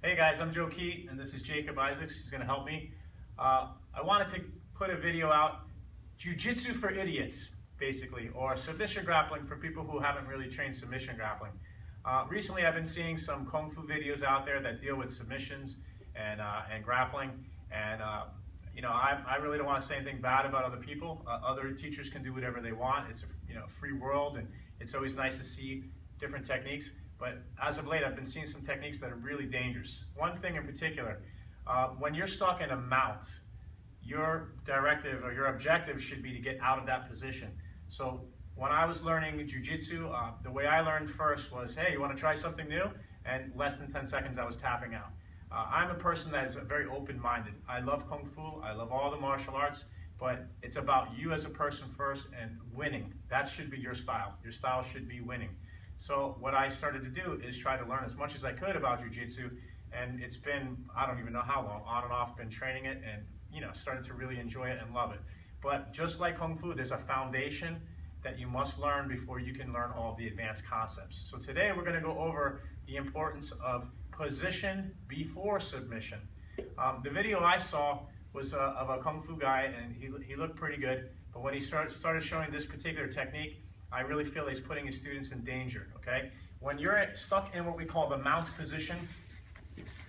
Hey guys, I'm Joe Keit, and this is Jacob Isaacs. He's going to help me. I wanted to put a video out, Jiu-Jitsu for idiots, basically, or submission grappling for people who haven't really trained submission grappling. Recently, I've been seeing some Kung Fu videos out there that deal with submissions and grappling, and I really don't want to say anything bad about other people. Other teachers can do whatever they want. It's a free world, and it's always nice to see different techniques. But as of late, I've been seeing some techniques that are really dangerous. One thing in particular, when you're stuck in a mount, your directive or your objective should be to get out of that position. So when I was learning Jiu-Jitsu, the way I learned first was, hey, you want to try something new? And less than 10 seconds, I was tapping out. I'm a person that is very open-minded. I love Kung Fu, I love all the martial arts, but it's about you as a person first and winning. That should be your style. Your style should be winning. So what I started to do is try to learn as much as I could about Jiu-Jitsu, and it's been, I don't even know how long, on and off, been training it, and started to really enjoy it and love it. But just like Kung Fu, there's a foundation that you must learn before you can learn all of the advanced concepts. So today we're going to go over the importance of position before submission. The video I saw was of a Kung Fu guy, and he looked pretty good, but when he started showing this particular technique, I really feel he's putting his students in danger, okay? When you're stuck in what we call the mount position,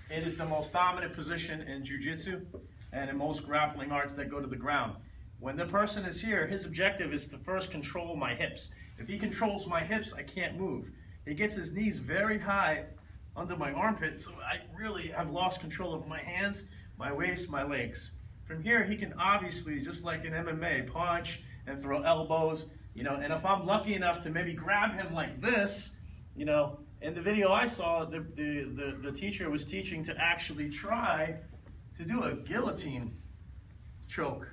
it is the most dominant position in Jiu-Jitsu and in most grappling arts that go to the ground. When the person is here, his objective is to first control my hips. If he controls my hips, I can't move. He gets his knees very high under my armpits, so I really have lost control of my hands, my waist, my legs. From here, he can obviously, just like in MMA, punch and throw elbows, and if I'm lucky enough to maybe grab him like this, in the video I saw, the teacher was teaching to actually try to do a guillotine choke.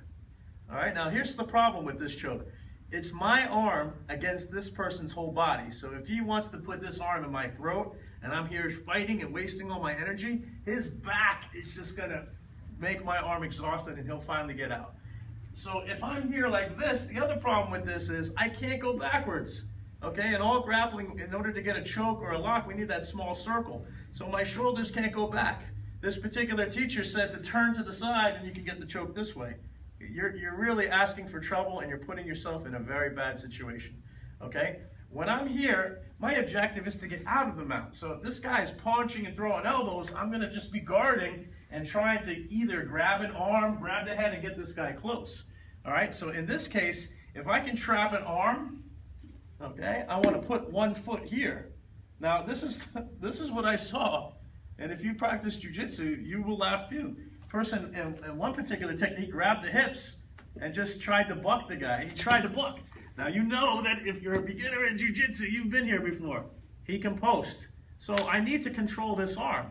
All right, now here's the problem with this choke. It's my arm against this person's whole body. So if he wants to put this arm in my throat and I'm here fighting and wasting all my energy, his back is just gonna make my arm exhausted and he'll finally get out. So if I'm here like this, the other problem with this is I can't go backwards. Okay, in all grappling, in order to get a choke or a lock, we need that small circle. So my shoulders can't go back. This particular teacher said to turn to the side and you can get the choke this way. You're really asking for trouble and you're putting yourself in a very bad situation. Okay, when I'm here, my objective is to get out of the mount. So if this guy is punching and throwing elbows, I'm gonna just be guarding and trying to either grab an arm, grab the head, and get this guy close. All right, so in this case, if I can trap an arm, okay, I want to put one foot here. Now, this is what I saw, and if you practice Jiu-Jitsu, you will laugh too. Person in one particular technique grabbed the hips and just tried to buck the guy. He tried to buck. Now, you know that if you're a beginner in Jiu-Jitsu, you've been here before. He can post. So I need to control this arm.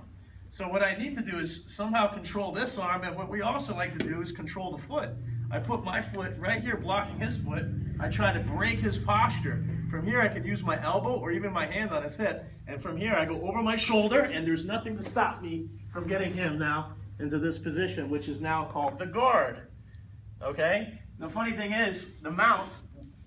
So what I need to do is somehow control this arm, and what we also like to do is control the foot. I put my foot right here blocking his foot. I try to break his posture. From here I can use my elbow or even my hand on his hip, and from here I go over my shoulder, and there's nothing to stop me from getting him now into this position, which is now called the guard. Okay? The funny thing is, the mount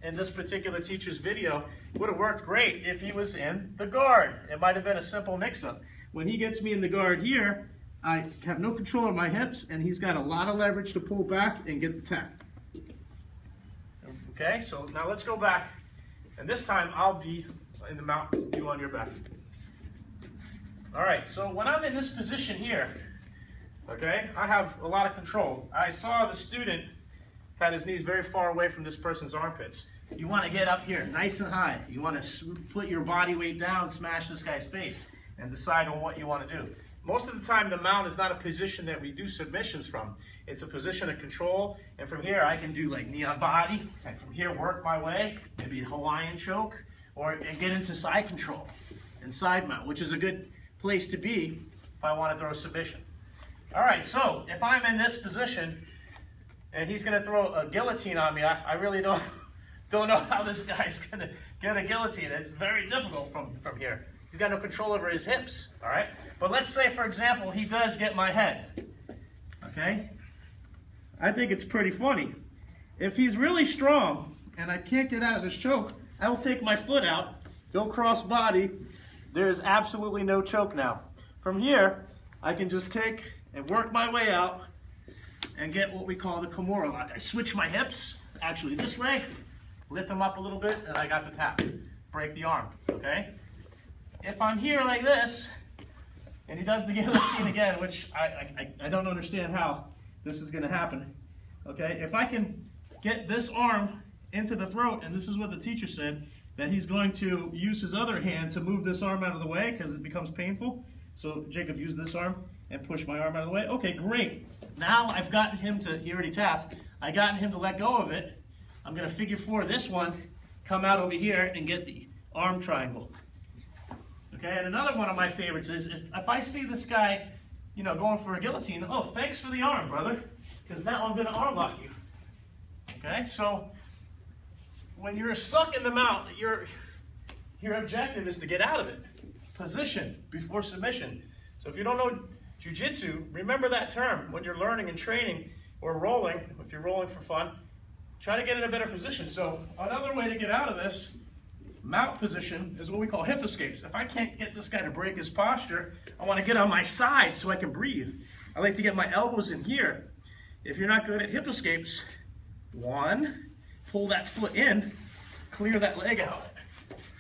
in this particular teacher's video would have worked great if he was in the guard. It might have been a simple mix-up. When he gets me in the guard here, I have no control of my hips, and he's got a lot of leverage to pull back and get the tap. Okay, so now let's go back, and this time I'll be in the mount, you on your back. All right, so when I'm in this position here, okay, I have a lot of control. I saw the student had his knees very far away from this person's armpits. You want to get up here nice and high. You want to put your body weight down, smash this guy's face, and decide on what you want to do. Most of the time, the mount is not a position that we do submissions from. It's a position of control, and from here I can do like knee on body, and from here work my way, maybe a Hawaiian choke, and get into side control and side mount, which is a good place to be if I want to throw a submission. All right, so if I'm in this position and he's going to throw a guillotine on me, I really don't know how this guy's going to get a guillotine. It's very difficult from here. He's got no control over his hips, all right? But let's say, for example, he does get my head, okay? I think it's pretty funny. If he's really strong and I can't get out of this choke, I will take my foot out, go cross body. There is absolutely no choke now. From here, I can just take and work my way out and get what we call the Kimura lock. I switch my hips, actually this way, lift them up a little bit, and I got the tap. Break the arm, okay? If I'm here like this, and he does the guillotine again, which I don't understand how this is gonna happen, okay? If I can get this arm into the throat, and this is what the teacher said, that he's going to use his other hand to move this arm out of the way because it becomes painful. So Jacob, use this arm and push my arm out of the way. Okay, great. Now I've gotten him to, he already tapped, I gotten him to let go of it. I'm gonna figure four this one, come out over here and get the arm triangle. Okay, and another one of my favorites is if I see this guy, you know, going for a guillotine, oh, thanks for the arm, brother, because now I'm gonna arm lock you. Okay, so when you're stuck in the mount, your objective is to get out of it. Position before submission. So if you don't know Jiu-Jitsu, remember that term when you're learning and training or rolling, if you're rolling for fun, try to get in a better position. So another way to get out of this mount position is what we call hip escapes. If I can't get this guy to break his posture, I want to get on my side so I can breathe. I like to get my elbows in here. If you're not good at hip escapes, one, pull that foot in, clear that leg out,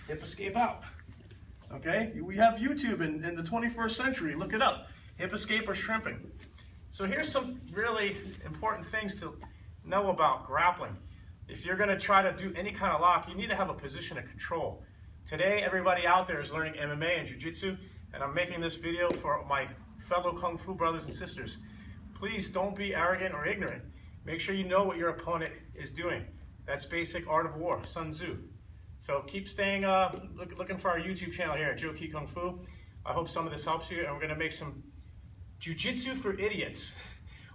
hip escape out. Okay, we have YouTube in the 21st century, look it up, hip escape or shrimping. So here's some really important things to know about grappling. If you're gonna try to do any kind of lock, you need to have a position of control. Today, everybody out there is learning MMA and Jiu-Jitsu, and I'm making this video for my fellow Kung Fu brothers and sisters. Please don't be arrogant or ignorant. Make sure you know what your opponent is doing. That's basic art of war, Sun Tzu. So keep staying, looking for our YouTube channel here at joekeitkungfu. I hope some of this helps you, and we're gonna make some Jiu-Jitsu for idiots,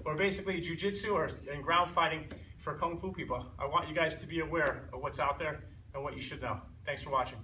or basically Jiu-Jitsu and ground fighting for Kung Fu people. I want you guys to be aware of what's out there and what you should know. Thanks for watching.